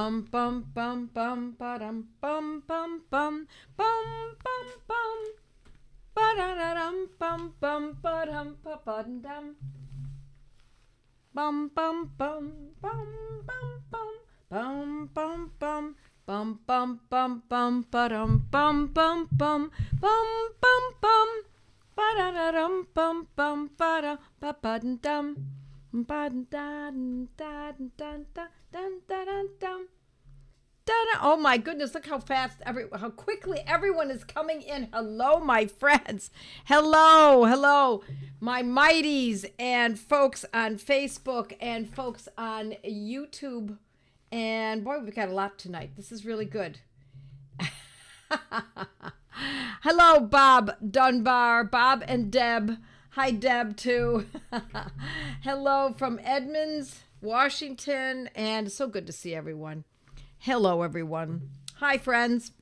bum bum bum bum ba-dum bum bum bum bum bum bum ba-da-da-dum bum bum ba-dum ba-ba-dum bum bum bum bum bum bum bum bum bum bum bum bum ba-dum bum bum bum bum bum bum ba-da-da-dum bum bum ba-da ba-ba-dum oh my goodness, look how fast, how quickly everyone is coming in. Hello, my friends. Hello, my mighties and folks on Facebook and folks on YouTube. And boy, we've got a lot tonight. This is really good. Hello, Bob Dunbar, Bob and Deb. Hi, Deb, too. Hello from Edmonds, Washington, and so good to see everyone. Hello, everyone. Hi, friends.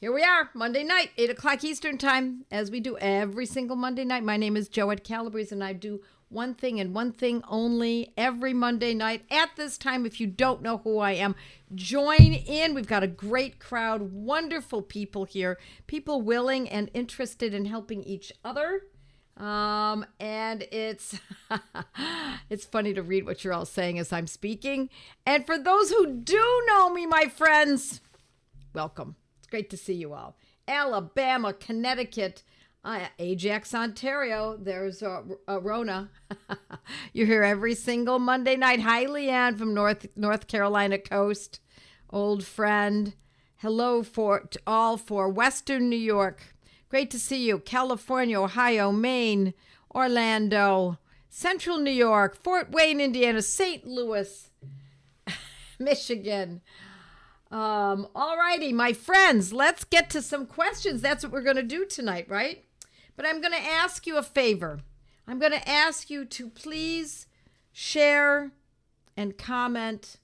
Here we are, Monday night, 8 o'clock Eastern time, as we do every single Monday night. My name is Joette Calabrese, and I do one thing and one thing only every Monday night at this time. If you don't know who I am, join in. We've got a great crowd, wonderful people here, people willing and interested in helping each other. And it's it's funny to read what you're all saying as I'm speaking. And for those who do know me, my friends, welcome. It's great to see you all. Alabama, Connecticut, Ajax, Ontario. There's Rona. You're here every single Monday night. Hi, Leanne from North Carolina coast, old friend. Hello to all for Western New York. Great to see you. California, Ohio, Maine, Orlando, Central New York, Fort Wayne, Indiana, St. Louis, Michigan. All righty, my friends, let's get to some questions. That's what we're going to do tonight, right? But I'm going to ask you a favor. I'm going to ask you to please share and comment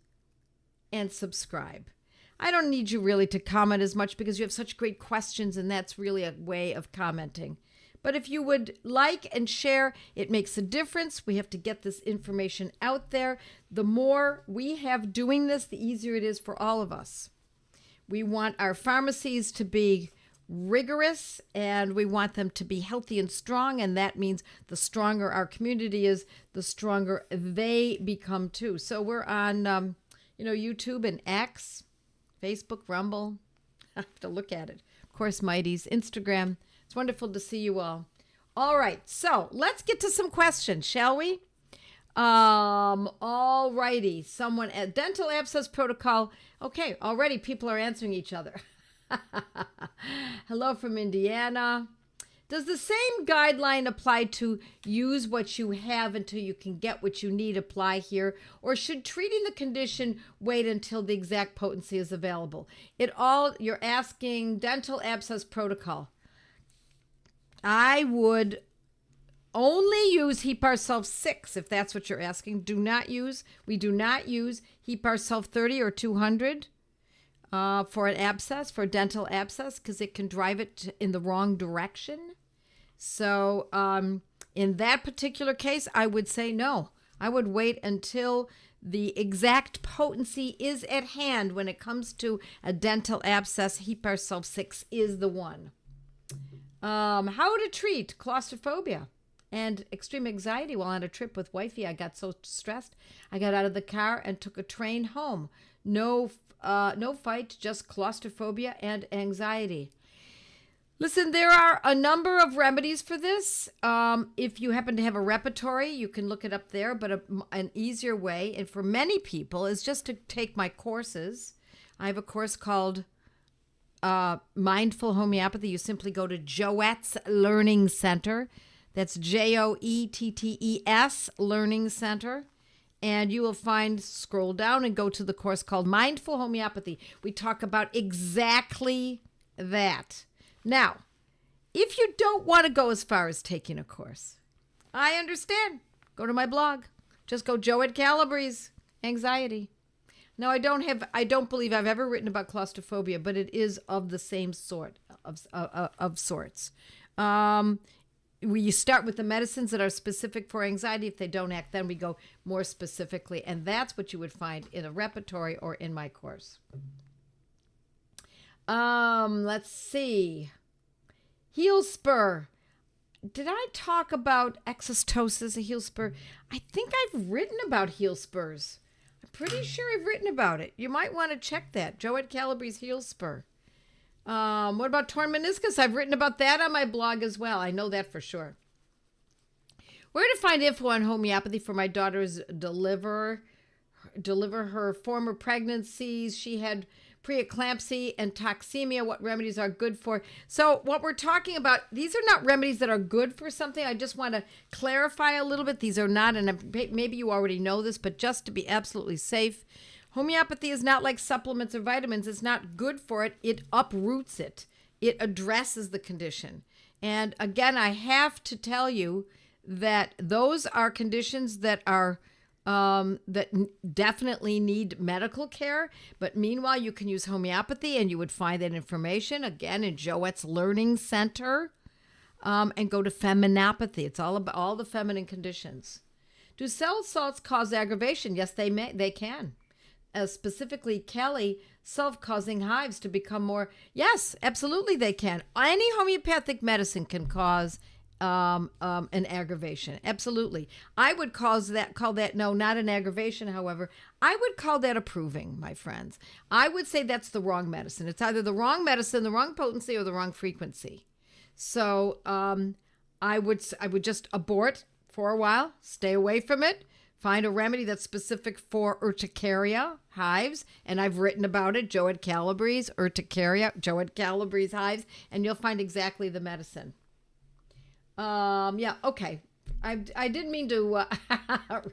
and subscribe. I don't need you really to comment as much because you have such great questions, and that's really a way of commenting. But if you would like and share, it makes a difference. We have to get this information out there. The more we have doing this, the easier it is for all of us. We want our pharmacies to be rigorous, and we want them to be healthy and strong, and that means the stronger our community is, the stronger they become too. So we're on YouTube and X, Facebook, Rumble. I have to look at it. Of course, Mighty's Instagram. It's wonderful to see you all. All right, so let's get to some questions, shall we? All righty. Someone at Dental Abscess Protocol. Okay, already people are answering each other. Hello from Indiana. Does the same guideline apply to use what you have until you can get what you need apply here? Or should treating the condition wait until the exact potency is available? You're asking Dental Abscess Protocol. I would only use Heparself 6 if that's what you're asking. We do not use Heparself 30 or 200 for an abscess, for a dental abscess, because it can drive it in the wrong direction. So in that particular case, I would say no. I would wait until the exact potency is at hand. When it comes to a dental abscess, Heparself 6 is the one. How to treat claustrophobia and extreme anxiety while on a trip with wifey. I got so stressed, I got out of the car and took a train home. No fight, just claustrophobia and anxiety. Listen, there are a number of remedies for this. If you happen to have a repertory, you can look it up there, but an easier way, and for many people, is just to take my courses. I have a course called Mindful Homeopathy. You simply go to Joette's Learning Center. That's JOETTES Learning Center. And you will scroll down and go to the course called Mindful Homeopathy. We talk about exactly that. Now, if you don't want to go as far as taking a course, I understand. Go to my blog. Just go Joette Calabrese, Anxiety. Now, I don't believe I've ever written about claustrophobia, but it is of the same sort of sorts. we start with the medicines that are specific for anxiety. If they don't act, then we go more specifically. And that's what you would find in a repertory or in my course. Let's see. Heel spur. Did I talk about exostosis, a heel spur? I think I've written about heel spurs. I'm pretty sure I've written about it. You might want to check that. Joette Calabrese heel spur. What about torn meniscus? I've written about that on my blog as well. I know that for sure. Where to find info on homeopathy for my daughter's deliver her former pregnancies. She had preeclampsia and toxemia. What remedies are good for? So what we're talking about, these are not remedies that are good for something. I just want to clarify a little bit. These are not, and maybe you already know this, but just to be absolutely safe, homeopathy is not like supplements or vitamins. It's not good for it. It uproots it. It addresses the condition. And again, I have to tell you that those are conditions that are definitely need medical care. But meanwhile, you can use homeopathy, and you would find that information again in Joette's Learning Center, and go to feminopathy. It's all about all the feminine conditions. Do cell salts cause aggravation? Yes, they can. Specifically, Kelly, self-causing hives to become more. Yes, absolutely, they can. Any homeopathic medicine can cause an aggravation. Absolutely. I would call that, no, not an aggravation, however. I would call that approving, my friends. I would say that's the wrong medicine. It's either the wrong medicine, the wrong potency, or the wrong frequency. So I would just abort for a while, stay away from it, find a remedy that's specific for urticaria hives, and I've written about it, Joette Calabrese, urticaria, Joette Calabrese hives, and you'll find exactly the medicine. Yeah, okay. I didn't mean to,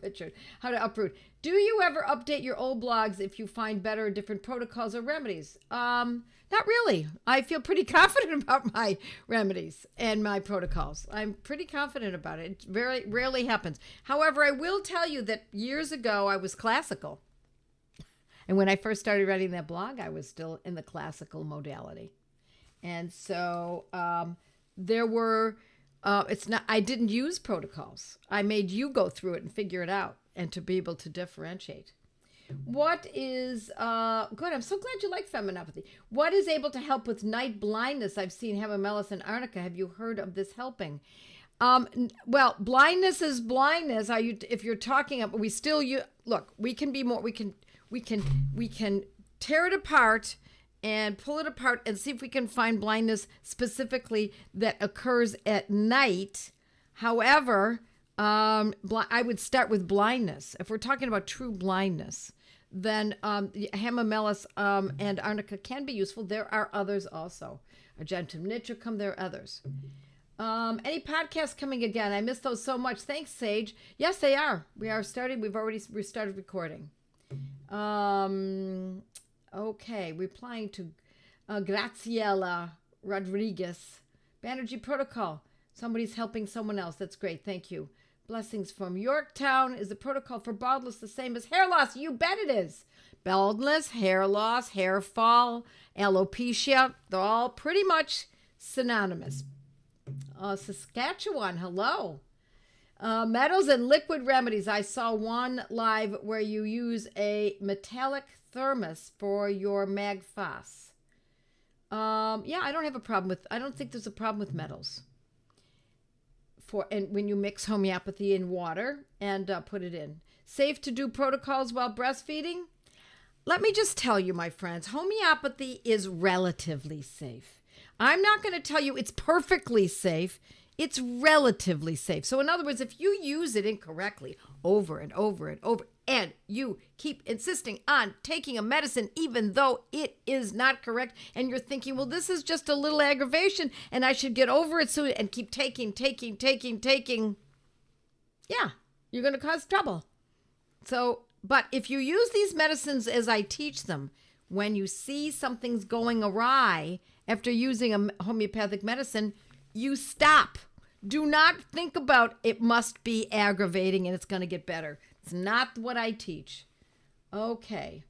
Richard, how to uproot. Do you ever update your old blogs if you find better different protocols or remedies? Not really. I feel pretty confident about my remedies and my protocols. I'm pretty confident about it. It very rarely happens. However, I will tell you that years ago I was classical. And when I first started writing that blog, I was still in the classical modality. And so there were... I didn't use protocols. I made you go through it and figure it out and to be able to differentiate. What is, good, I'm so glad you like feminopathy. What is able to help with night blindness? I've seen Hemamelis and Arnica. Have you heard of this helping? Well, blindness is blindness. If you're talking about, look, we can be more, we can tear it apart and pull it apart and see if we can find blindness specifically that occurs at night. However, I would start with blindness. If we're talking about true blindness, then Hemamelis and Arnica can be useful. There are others also. Argentum nitricum, there are others. Any podcasts coming again? I miss those so much. Thanks, Sage. Yes, they are. We are starting. We've already started recording. Okay, replying to Graciela Rodriguez. Banerjee Protocol. Somebody's helping someone else. That's great. Thank you. Blessings from Yorktown. Is the protocol for baldness the same as hair loss? You bet it is. Baldness, hair loss, hair fall, alopecia, they're all pretty much synonymous. Saskatchewan, hello. Metals and liquid remedies. I saw one live where you use a metallic thermos for your magfas. Yeah, I don't think there's a problem with metals. And when you mix homeopathy in water and put it in. Safe to do protocols while breastfeeding? Let me just tell you, my friends, homeopathy is relatively safe. I'm not going to tell you it's perfectly safe. It's relatively safe. So in other words, if you use it incorrectly over and over and over, and you keep insisting on taking a medicine even though it is not correct, and you're thinking, well, this is just a little aggravation and I should get over it soon, and keep taking, yeah, you're going to cause trouble. So, but if you use these medicines as I teach them, when you see something's going awry after using a homeopathic medicine, you stop. Do not think about it must be aggravating and it's going to get better. It's not what I teach. Okay.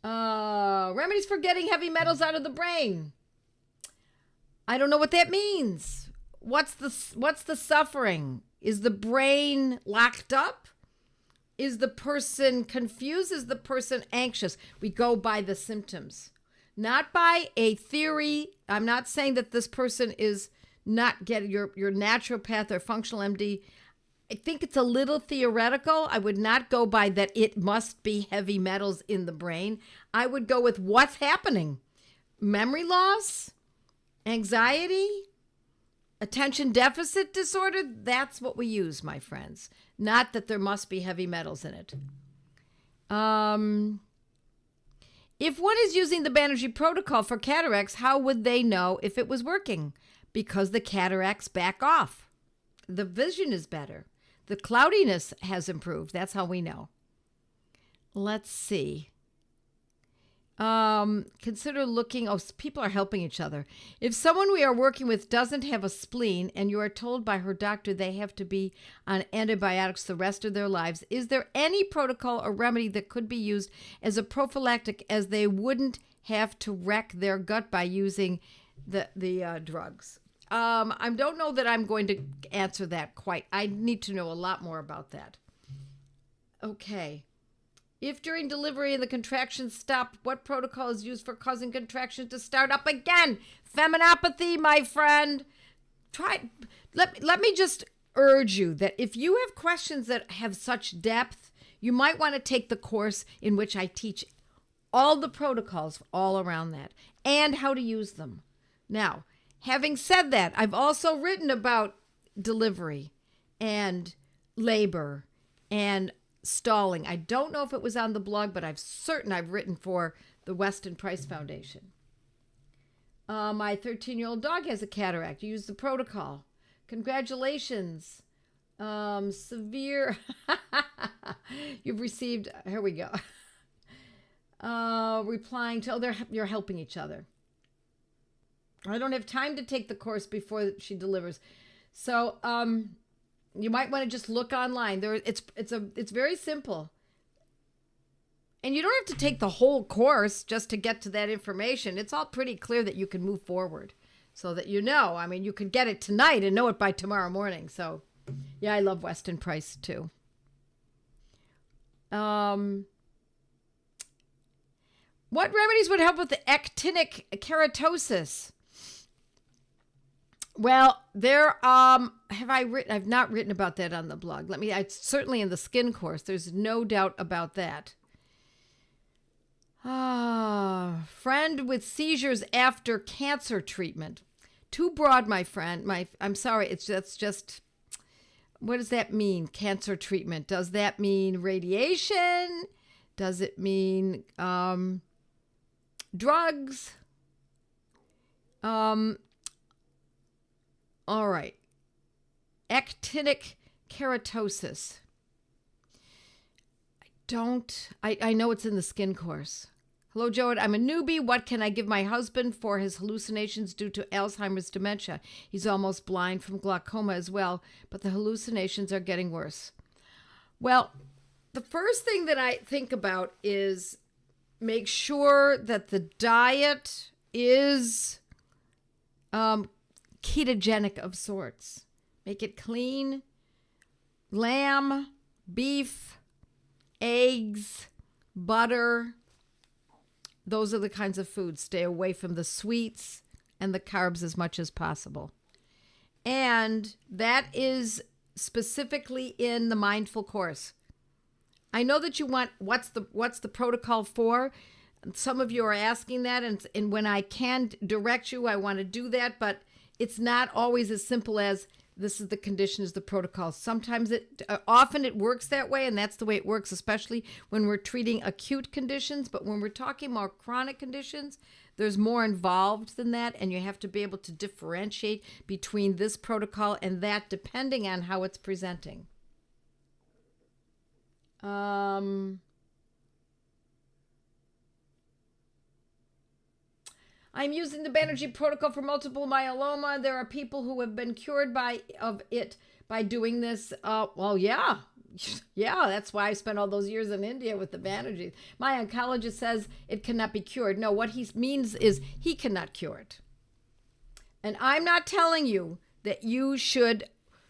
Remedies for getting heavy metals out of the brain. I don't know what that means. what's the suffering? Is the brain locked up? Is the person confused? Is the person anxious? We go by the symptoms, not by a theory. I'm not saying that this person is not getting your naturopath or functional MD. I think it's a little theoretical. I would not go by that it must be heavy metals in the brain. I would go with what's happening. Memory loss, anxiety, attention deficit disorder. That's what we use, my friends. Not that there must be heavy metals in it. If one is using the Banerjee protocol for cataracts, how would they know if it was working? Because the cataracts back off. The vision is better. The cloudiness has improved. That's how we know. Let's see. Consider looking. Oh, people are helping each other. If someone we are working with doesn't have a spleen and you are told by her doctor they have to be on antibiotics the rest of their lives, is there any protocol or remedy that could be used as a prophylactic, as they wouldn't have to wreck their gut by using the drugs? I don't know that I'm going to answer that quite. I need to know a lot more about that. Okay. If during delivery and the contractions stop, what protocol is used for causing contractions to start up again? Feminopathy, my friend. Let me just urge you that if you have questions that have such depth, you might want to take the course in which I teach all the protocols all around that and how to use them. Now, having said that, I've also written about delivery and labor and stalling. I don't know if it was on the blog, but I've written for the Weston Price Foundation. My 13-year-old dog has a cataract. Use the protocol. Congratulations. Severe. You've received, here we go. Replying to, you're helping each other. I don't have time to take the course before she delivers. So, you might want to just look online. It's very simple. And you don't have to take the whole course just to get to that information. It's all pretty clear that you can move forward so that you know. I mean, you could get it tonight and know it by tomorrow morning. So, yeah, I love Weston Price too. What remedies would help with the actinic keratosis? Well, I've not written about that on the blog. Certainly in the skin course, there's no doubt about that. Friend with seizures after cancer treatment. Too broad, my friend. I'm sorry. That's just, what does that mean? Cancer treatment. Does that mean radiation? Does it mean, drugs? All right. Actinic keratosis. I know it's in the skin course. Hello, Joe. I'm a newbie. What can I give my husband for his hallucinations due to Alzheimer's dementia? He's almost blind from glaucoma as well, but the hallucinations are getting worse. Well, the first thing that I think about is make sure that the diet is ketogenic of sorts. Make it clean. Lamb, beef, eggs, butter. Those are the kinds of foods. Stay away from the sweets and the carbs as much as possible. And that is specifically in the mindful course. I know that you want what's the protocol for. Some of you are asking that, and when I can direct you, I want to do that, but it's not always as simple as this is the condition, is the protocol. Sometimes often it works that way, and that's the way it works, especially when we're treating acute conditions. But when we're talking more chronic conditions, there's more involved than that, and you have to be able to differentiate between this protocol and that depending on how it's presenting. I'm using the Banerjee protocol for multiple myeloma. There are people who have been cured by doing this. Well, yeah. Yeah, that's why I spent all those years in India with the Banerjee. My oncologist says it cannot be cured. No, what he means is he cannot cure it. And I'm not telling you that you should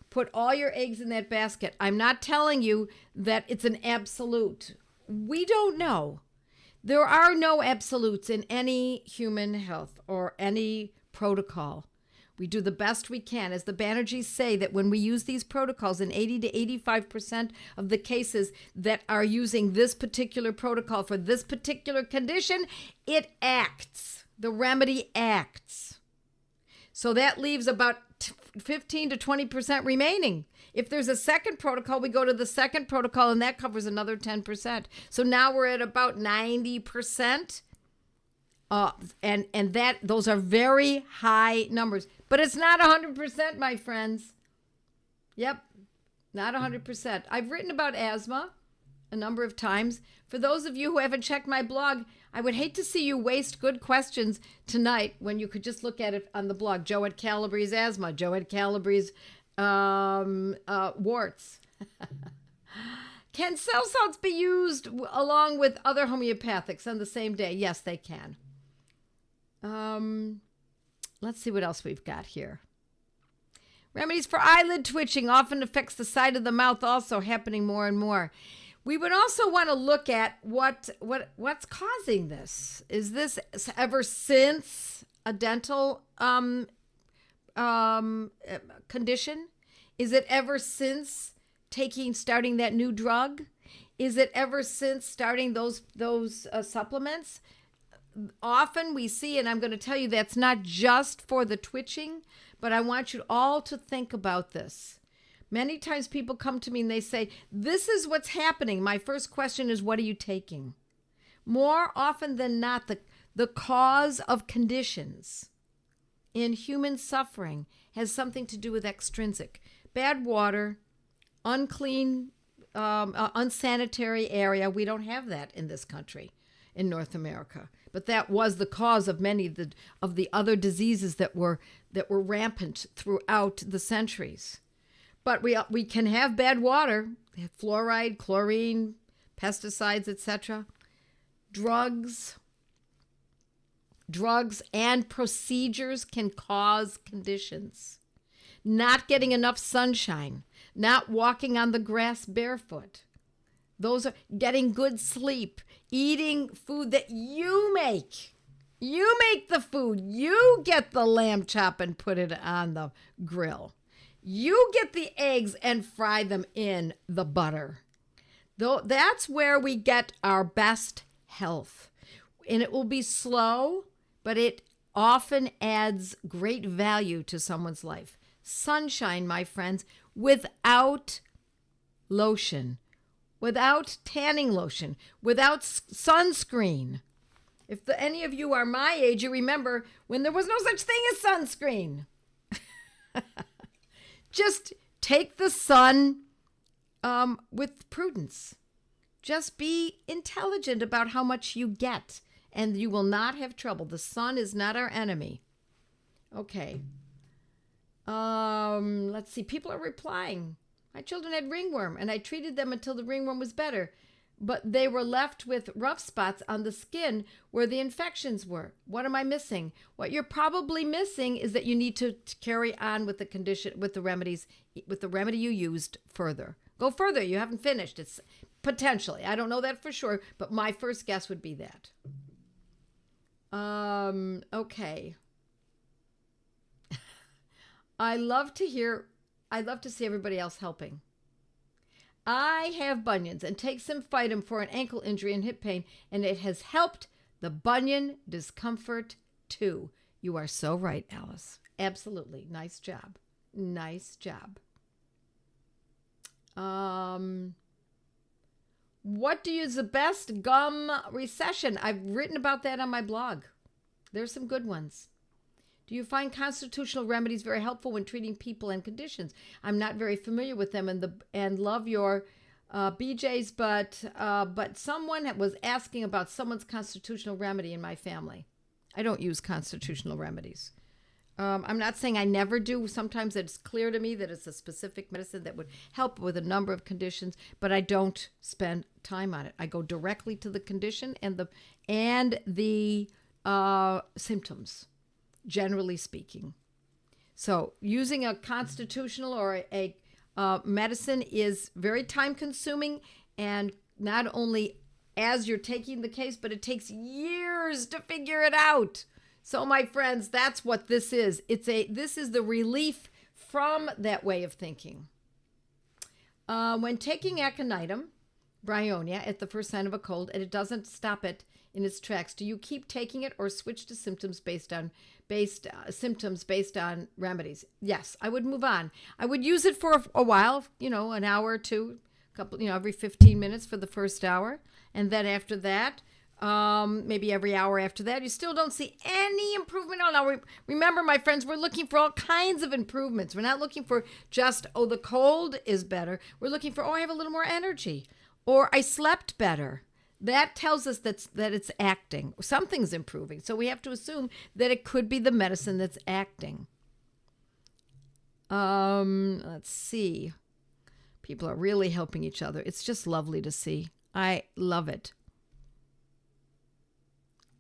put all your eggs in that basket. I'm not telling you that it's an absolute. We don't know. There are no absolutes in any human health or any protocol. We do the best we can. As the Banerjees say, that when we use these protocols in 80 to 85% of the cases that are using this particular protocol for this particular condition, it acts. The remedy acts. So that leaves about 15 to 20% remaining. If there's a second protocol, we go to the second protocol, and that covers another 10%. So now we're at about 90%. And that those are very high numbers. But it's not 100%, my friends. Yep, not 100%. I've written about asthma a number of times. For those of you who haven't checked my blog, I would hate to see you waste good questions tonight when you could just look at it on the blog. Joette Calabrese asthma, Joette Calabrese warts. Can cell salts be used along with other homeopathics on the same day? Yes, they can. Let's see what else we've got here. Remedies for eyelid twitching often affects the side of the mouth, also happening more and more. We would also want to look at what's causing this. Is this ever since a dental condition? Is it ever since starting that new drug? Is it ever since starting those supplements? Often we see, and I'm going to tell you that's not just for the twitching, but I want you all to think about this. Many times people come to me and they say, this is what's happening. My first question is, what are you taking? More often than not, the cause of conditions in human suffering has something to do with extrinsic. Bad water, unclean, unsanitary area. We don't have that in this country, in North America. But that was the cause of many of the other diseases that were rampant throughout the centuries. But we can have bad water, fluoride, chlorine, pesticides, etc. Drugs and procedures can cause conditions. Not getting enough sunshine, not walking on the grass barefoot. Those are getting good sleep, eating food that you make. You make the food. You get the lamb chop and put it on the grill. You get the eggs and fry them in the butter. That's where we get our best health. And it will be slow, but it often adds great value to someone's life. Sunshine, my friends, without lotion, without tanning lotion, without sunscreen. If any of you are my age, you remember when there was no such thing as sunscreen. Just take the sun with prudence. Just be intelligent about how much you get, and you will not have trouble. The sun is not our enemy. Okay. Let's see. People are replying. My children had ringworm, and I treated them until the ringworm was better. But they were left with rough spots on the skin where the infections were. What am I missing? What you're probably missing is that you need to carry on with the condition, with the remedies, with the remedy you used further. Go further. You haven't finished. It's potentially. I don't know that for sure, but my first guess would be that. Okay. I love to see everybody else helping. I have bunions and take some Phytum for an ankle injury and hip pain, and it has helped the bunion discomfort too. You are so right, Alice. Absolutely. Nice job. Nice job. What do you use the best gum recession? I've written about that on my blog. There's some good ones. Do you find constitutional remedies very helpful when treating people and conditions? I'm not very familiar with them and love your BJs, but someone was asking about someone's constitutional remedy in my family. I don't use constitutional remedies. I'm not saying I never do. Sometimes it's clear to me that it's a specific medicine that would help with a number of conditions, but I don't spend time on it. I go directly to the condition and the symptoms, generally speaking. So using a constitutional or a medicine is very time consuming, and not only as you're taking the case, but it takes years to figure it out. So my friends, that's what this is. This is the relief from that way of thinking. When taking aconitum, bryonia, at the first sign of a cold, and it doesn't stop it in its tracks, do you keep taking it or switch to symptoms based on remedies? Yes, I would move on. I would use it for a while, an hour or two, every 15 minutes for the first hour, and then after that, maybe every hour after that, you still don't see any improvement. Now, remember, my friends, we're looking for all kinds of improvements. We're not looking for just, the cold is better. We're looking for, I have a little more energy, or I slept better. That tells us that it's acting. Something's improving. So we have to assume that it could be the medicine that's acting. Let's see. People are really helping each other. It's just lovely to see. I love it.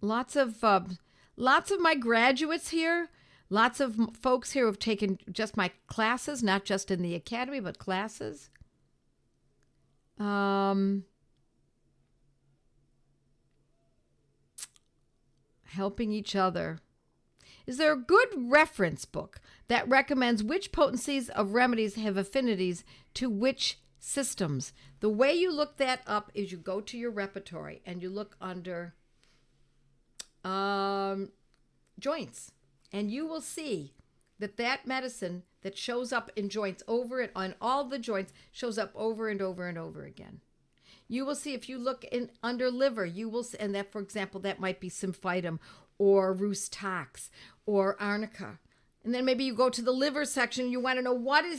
Lots of my graduates here, lots of folks here who have taken just my classes, not just in the academy, but classes. Helping each other. Is there a good reference book that recommends which potencies of remedies have affinities to which systems? The way you look that up is you go to your repertory and you look under joints, and you will see that medicine that shows up in joints on all the joints shows up over and over and over again. You will see if you look under liver, you will see, and that, for example, that might be symphytum or Rhus tox or arnica. And then maybe you go to the liver section, you want to know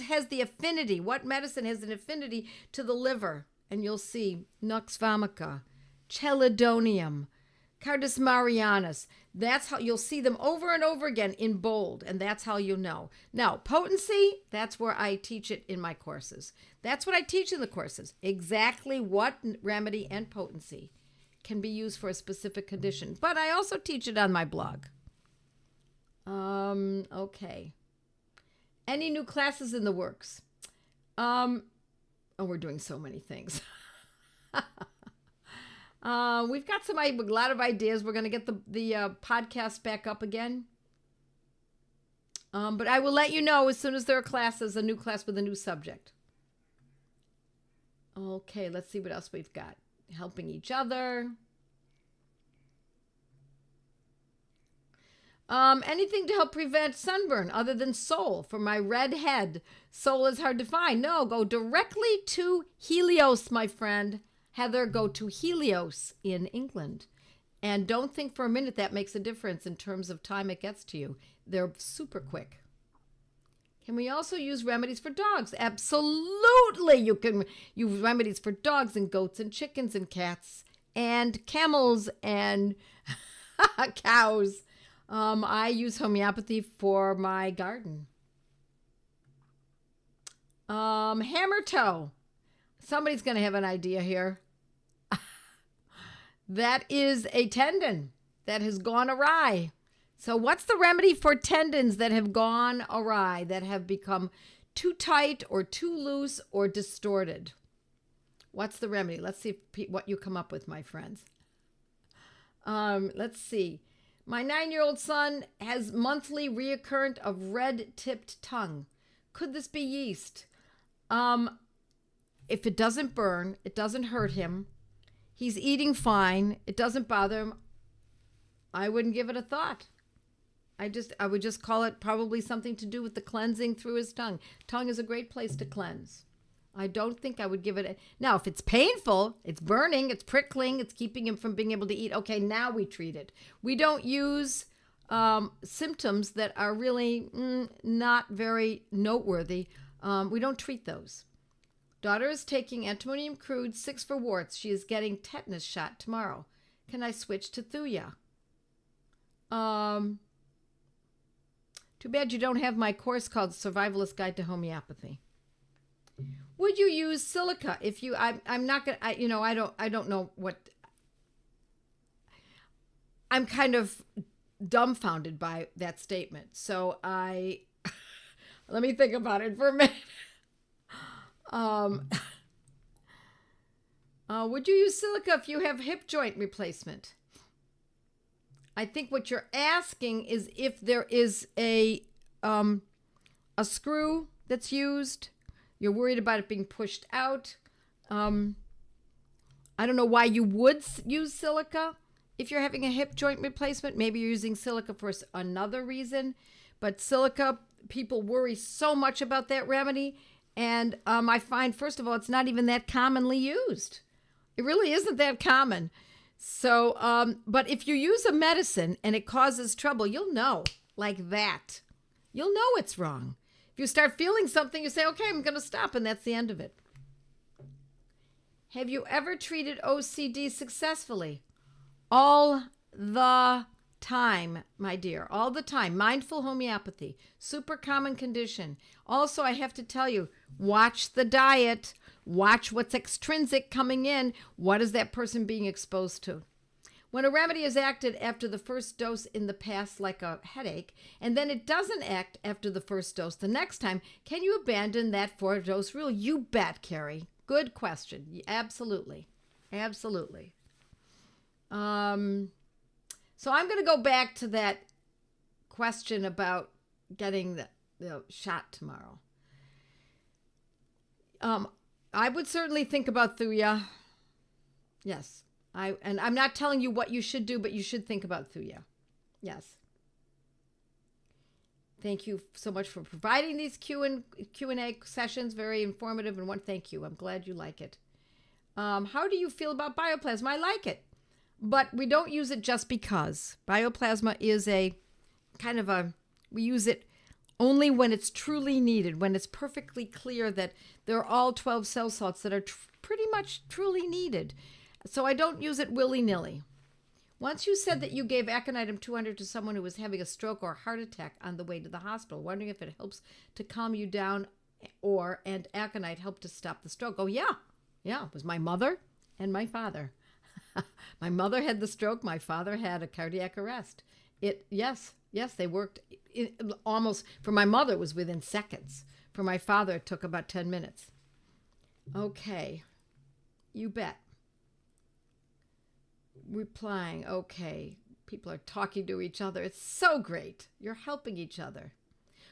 has the affinity, what medicine has an affinity to the liver. And you'll see Nux vomica, Chelidonium, Cardus marianus. That's how you'll see them over and over again in bold, and that's how you know. Now, potency, that's where I teach it in my courses. That's what I teach in the courses. Exactly what remedy and potency can be used for a specific condition. But I also teach it on my blog. Okay. Any new classes in the works? We're doing so many things. We've got a lot of ideas. We're going to get the podcast back up again. But I will let you know as soon as there are classes, a new class with a new subject. Okay, let's see what else we've got. Helping each other. Anything to help prevent sunburn other than Sol for my red head. Sol is hard to find. No, go directly to Helios, my friend. Heather, go to Helios in England. And don't think for a minute that makes a difference in terms of time it gets to you. They're super quick. Can we also use remedies for dogs? Absolutely. You can use remedies for dogs and goats and chickens and cats and camels and cows. I use homeopathy for my garden. Hammer toe. Somebody's going to have an idea here. That is a tendon that has gone awry. So what's the remedy for tendons that have gone awry, that have become too tight or too loose or distorted? What's the remedy? Let's see what you come up with, my friends. Let's see. My 9-year-old son has monthly reoccurrence of red-tipped tongue. Could this be yeast? If it doesn't burn, it doesn't hurt him, he's eating fine, it doesn't bother him, I wouldn't give it a thought. I would just call it probably something to do with the cleansing through his tongue. Tongue is a great place to cleanse. I don't think I would give it now, if it's painful, it's burning, it's prickling, it's keeping him from being able to eat, okay, now we treat it. We don't use symptoms that are really not very noteworthy. We don't treat those. Daughter is taking antimonium crude 6 for warts. She is getting tetanus shot tomorrow. Can I switch to Thuya? Too bad you don't have my course called Survivalist Guide to Homeopathy. Would you use silica if you? I'm not gonna. I don't know what. I'm kind of dumbfounded by that statement. So Let me think about it for a minute. Um, would you use silica if you have hip joint replacement? I think what you're asking is if there is a screw that's used. You're worried about it being pushed out. I don't know why you would use silica if you're having a hip joint replacement. Maybe you're using silica for another reason. But silica, people worry so much about that remedy. And I find, first of all, it's not even that commonly used. It really isn't that common. So, but if you use a medicine and it causes trouble, you'll know, like that. You'll know it's wrong. If you start feeling something, you say, okay, I'm going to stop, and that's the end of it. Have you ever treated OCD successfully? All the time, my dear, all the time. Mindful homeopathy, super common condition. Also, I have to tell you, watch the diet. Watch what's extrinsic coming in. What is that person being exposed to? When a remedy is acted after the first dose in the past, like a headache, and then it doesn't act after the first dose the next time, can you abandon that 4-dose rule? You bet, Carrie. Good question. Absolutely. Absolutely. So I'm going to go back to that question about getting the shot tomorrow. I would certainly think about Thuya. Yes. I'm not telling you what you should do, but you should think about Thuya. Yes. Thank you so much for providing these Q&A sessions. Very informative, and thank you. I'm glad you like it. How do you feel about bioplasma? I like it, but we don't use it just because. Bioplasma is a kind of we use it only when it's truly needed, when it's perfectly clear that there are all 12 cell salts that are pretty much truly needed. So I don't use it willy-nilly. Once you said that you gave Aconitum 200 to someone who was having a stroke or a heart attack on the way to the hospital, wondering if it helps to calm you down and Aconite helped to stop the stroke. Oh, yeah. Yeah, it was my mother and my father. My mother had the stroke. My father had a cardiac arrest. Yes, they worked almost, for my mother, it was within seconds. For my father, it took about 10 minutes. Okay, you bet. Replying, okay. People are talking to each other. It's so great. You're helping each other.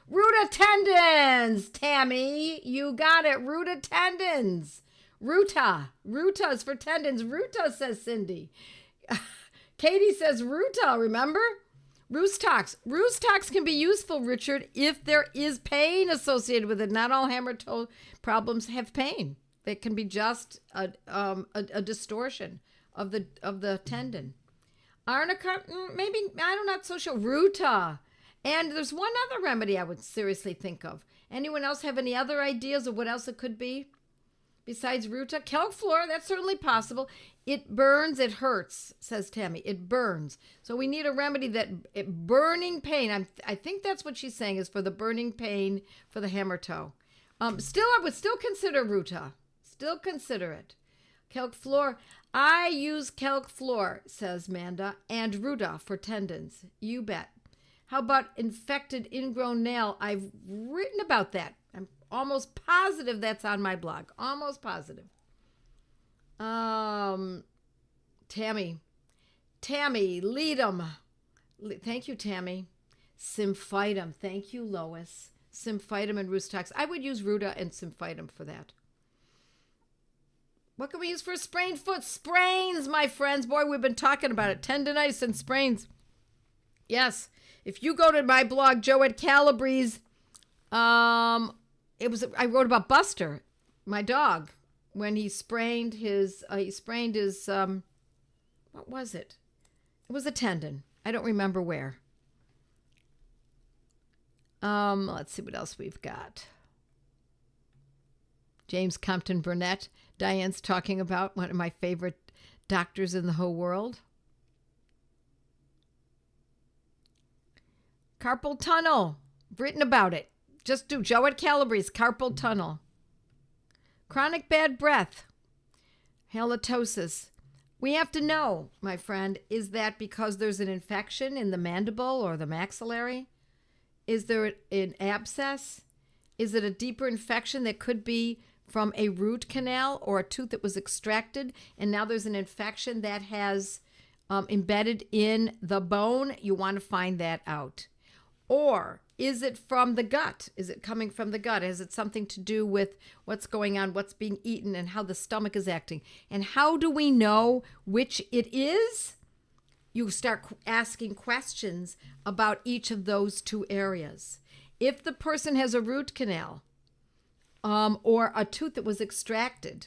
Ruta tendons, Tammy. You got it. Ruta tendons. Ruta. Ruta is for tendons. Ruta, says Cindy. Katie says Ruta, remember? Roostox. Roostox can be useful, Richard, if there is pain associated with it. Not all hammer toe problems have pain. It can be just a distortion of the tendon. Arnica, maybe, I'm not so sure. Ruta. And there's one other remedy I would seriously think of. Anyone else have any other ideas of what else it could be? Besides Ruta? Kelp flora, that's certainly possible. It burns, it hurts, says Tammy. It burns. So we need a remedy burning pain. I think that's what she's saying, is for the burning pain for the hammer toe. I would still consider Ruta. Still consider it. Kelp flora. I use Kelp flora, says Manda, and Ruta for tendons. You bet. How about infected ingrown nail? I've written about that. I'm almost positive that's on my blog. Almost positive. Tammy, lead 'em. Thank you, Tammy. Symphytum. Thank you, Lois. Symphytum and Roostox. I would use Ruta and Symphytum for that. What can we use for sprained foot? Sprains, my friends. Boy, we've been talking about it. Tendonitis and sprains. Yes. If you go to my blog, Joette Calabrese, I wrote about Buster, my dog, when he sprained his, what was it? It was a tendon. I don't remember where. Let's see what else we've got. James Compton Burnett. Diane's talking about one of my favorite doctors in the whole world. Carpal tunnel. Written about it. Just do Joette Calabrese, carpal tunnel. Chronic bad breath. Halitosis. We have to know, my friend, is that because there's an infection in the mandible or the maxillary? Is there an abscess? Is it a deeper infection that could be from a root canal or a tooth that was extracted, and now there's an infection that has embedded in the bone? You want to find that out. Or is it from the gut? Is it coming from the gut? Is it something to do with what's going on, what's being eaten, and how the stomach is acting? And how do we know which it is? You start asking questions about each of those two areas. If the person has a root canal or a tooth that was extracted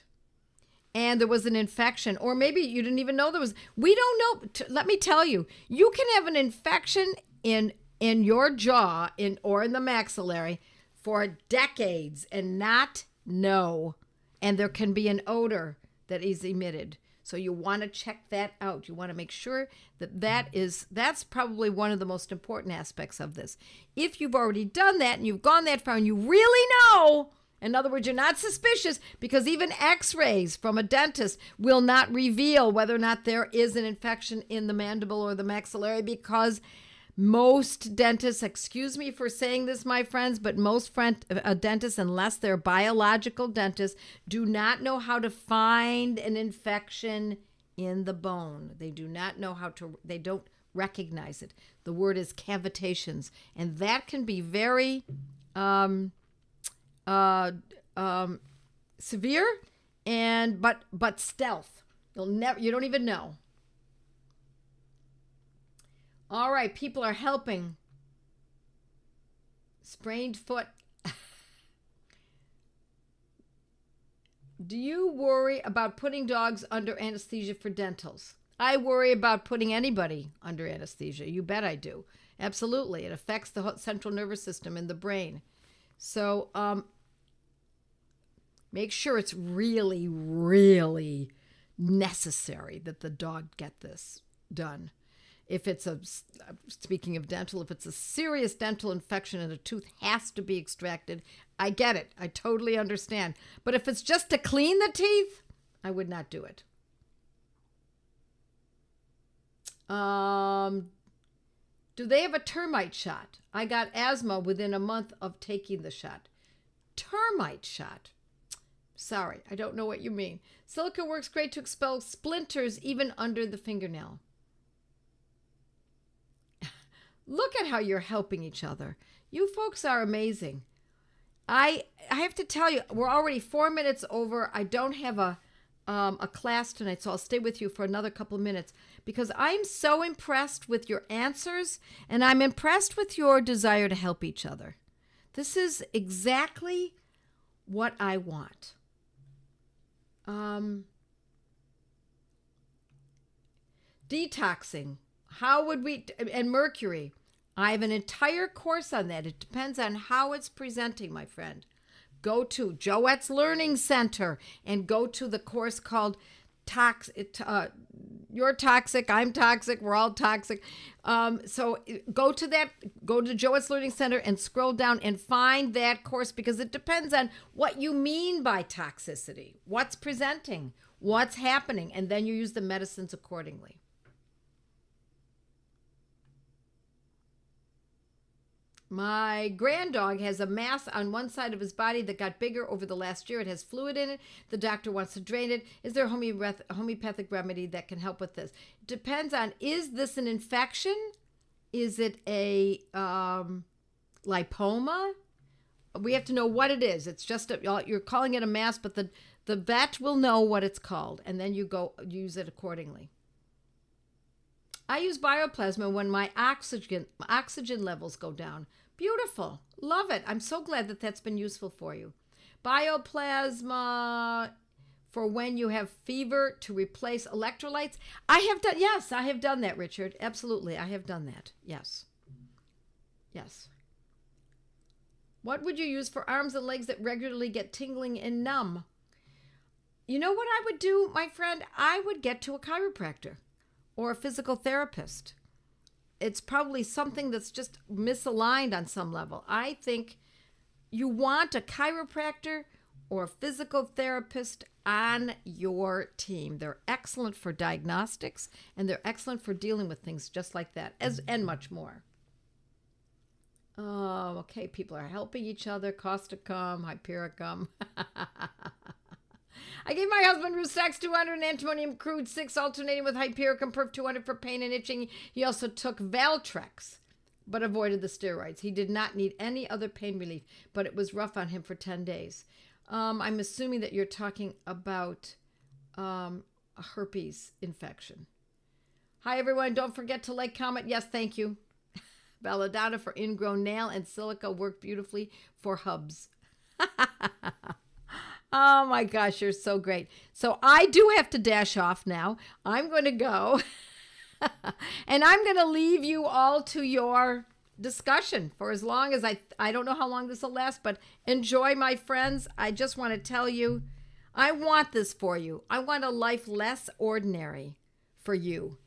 and there was an infection, or maybe you didn't even know there was, we don't know. Let me tell you, you can have an infection in your jaw or in the maxillary for decades and not know. And there can be an odor that is emitted. So you want to check that out. You want to make sure that that's probably one of the most important aspects of this. If you've already done that and you've gone that far and you really know, in other words, you're not suspicious, because even x-rays from a dentist will not reveal whether or not there is an infection in the mandible or the maxillary, because most dentists, excuse me for saying this, my friends, but most dentists, unless they're biological dentists, do not know how to find an infection in the bone. They do not know they don't recognize it. The word is cavitations, and that can be very severe, but stealth. You don't even know. All right, people are helping. Sprained foot. Do you worry about putting dogs under anesthesia for dentals? I worry about putting anybody under anesthesia. You bet I do. Absolutely. It affects the central nervous system and the brain. So make sure it's really, really necessary that the dog get this done. If it's speaking of dental, if it's a serious dental infection and a tooth has to be extracted, I get it. I totally understand. But if it's just to clean the teeth, I would not do it. Do they have a termite shot? I got asthma within a month of taking the shot. Termite shot? Sorry, I don't know what you mean. Silica works great to expel splinters even under the fingernail. Look at how you're helping each other. You folks are amazing. I have to tell you, we're already 4 minutes over. I don't have a class tonight, so I'll stay with you for another couple of minutes, because I'm so impressed with your answers, and I'm impressed with your desire to help each other. This is exactly what I want. Detoxing. How would we, and mercury, I have an entire course on that. It depends on how it's presenting, my friend. Go to Joette's Learning Center and go to the course called You're Toxic, I'm Toxic, we're all toxic. So go to Joette's Learning Center and scroll down and find that course, because it depends on what you mean by toxicity, what's presenting, what's happening, and then you use the medicines accordingly. My granddog has a mass on one side of his body that got bigger over the last year. It has fluid in it. The doctor wants to drain it. Is there a homeopathic remedy that can help with this? It depends on, is this an infection? Is it a lipoma? We have to know what it is. It's just, you're calling it a mass, but the vet will know what it's called, and then you go use it accordingly. I use Bioplasma when my oxygen levels go down. Beautiful. Love it. I'm so glad that that's been useful for you. Bioplasma for when you have fever to replace electrolytes. I have done that, Richard. Absolutely. I have done that. Yes. Yes. What would you use for arms and legs that regularly get tingling and numb? You know what I would do, my friend? I would get to a chiropractor or a physical therapist. It's probably something that's just misaligned on some level. I think you want a chiropractor or a physical therapist on your team. They're excellent for diagnostics, and they're excellent for dealing with things just like that, and much more. Okay, people are helping each other. Causticum, hypericum. I gave my husband Rustax 200 and antimonium crude 6 alternating with hypericum perf 200 for pain and itching. He also took Valtrex, but avoided the steroids. He did not need any other pain relief, but it was rough on him for 10 days. I'm assuming that you're talking about a herpes infection. Hi, everyone. Don't forget to like, comment. Yes, thank you. Belladonna for ingrown nail and silica work beautifully for hubs. Oh my gosh, you're so great. So I do have to dash off now. I'm going to go and I'm going to leave you all to your discussion for as long as I don't know how long this will last, but enjoy, my friends. I just want to tell you, I want this for you. I want a life less ordinary for you.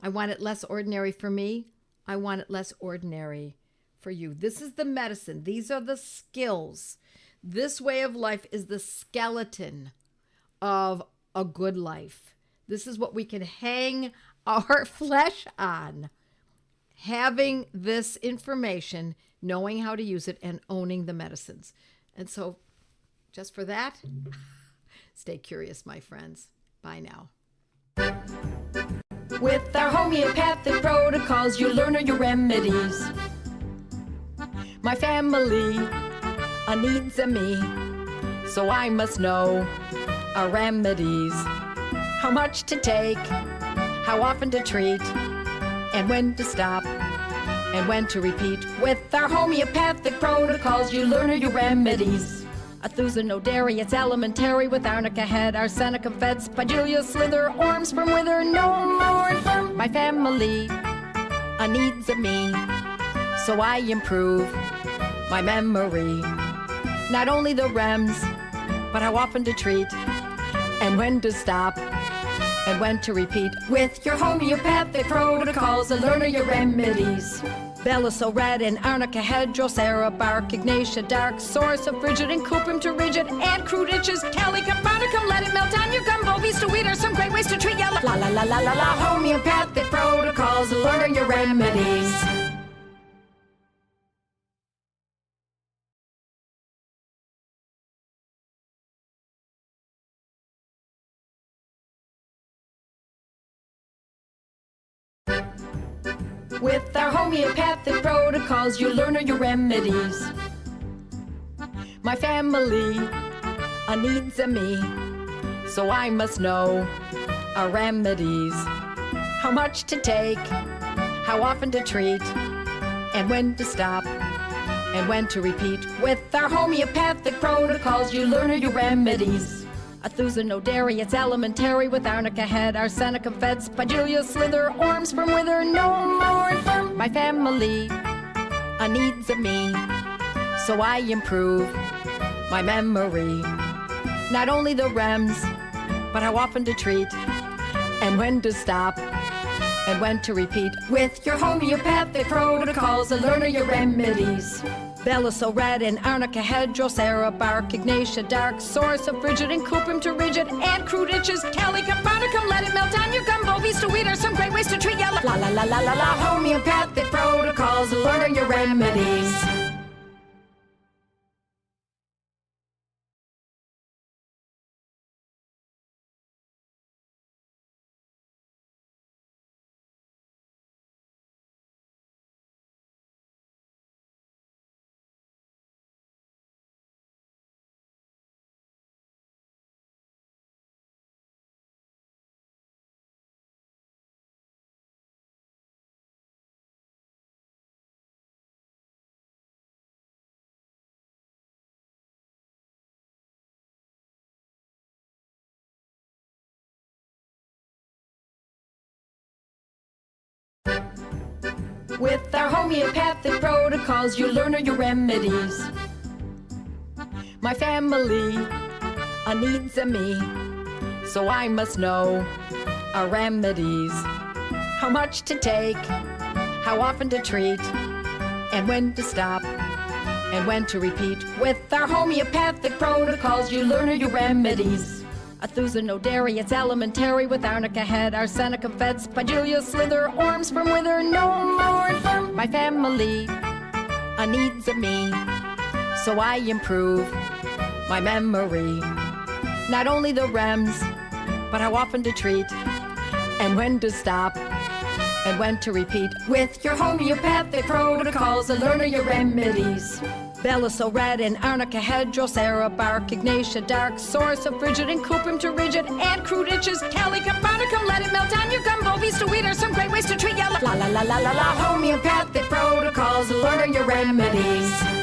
I want it less ordinary for me. I want it less ordinary for you. This is the medicine. These are the skills. This way of life is the skeleton of a good life. This is what we can hang our flesh on. Having this information, knowing how to use it, and owning the medicines. And so, just for that, stay curious, my friends. Bye now. With our homeopathic protocols, you learn your remedies. My family needs a me, so I must know our remedies. How much to take, how often to treat, and when to stop, and when to repeat. With our homeopathic protocols, you learn your remedies. Athuzanodary, it's elementary with arnica head, arsenicum fed, spigelia slither, orm sperm wither, no more. My family needs a me, so I improve my memory. Not only the REMs, but how often to treat, and when to stop, and when to repeat. With your homeopathic protocols, learn your remedies. Bellaso red and arnica head, drosera bark, ignatia dark, source of frigid and cuprum to rigid, and crude itches, cali caponicum, let it melt on your gumbo, vista weed are some great ways to treat yellow. La la la la la la, homeopathic protocols, learn your remedies. With our homeopathic protocols, you learn your remedies. My family needs a me, so I must know our remedies. How much to take, how often to treat, and when to stop, and when to repeat. With our homeopathic protocols, you learn your remedies. Athuzanodary, it's elementary with arnica head, arsenicum fed, spigelia slither, orm sperm wither, no more. My family needs a me, so I improve my memory. Not only the REMs, but how often to treat, and when to stop, and when to repeat. With your homeopathic protocols, learn your remedies. Bellaso red and arnica head, drosera bark, ignatia dark, source of frigid and cuprum to rigid, and crude itches, cali caponicum, let it melt on your gumbo, vista weed are some great ways to treat yellow. La la la la la la, homeopathic protocols, learn your remedies. With our homeopathic protocols, you learn your remedies. My family needs a me, so I must know our remedies. How much to take, how often to treat, and when to stop, and when to repeat. With our homeopathic protocols, you learn your remedies. Athuzanodary, it's elementary with arnica head, arsenicum fed, spigelia slither, orm sperm wither, no more. My family needs of me, so I improve my memory. Not only the REMs, but how often to treat, and when to stop, and when to repeat. With your homeopathic protocols, learn your remedies. Belisol red and arnica hydrocera bark, ignatia dark, source of frigid and cuprum to rigid, and crude itches, calica barnicum, let it melt down your gumbo, vista weed are some great ways to treat ya. La la la la la la, homeopathic protocols, learn your remedies.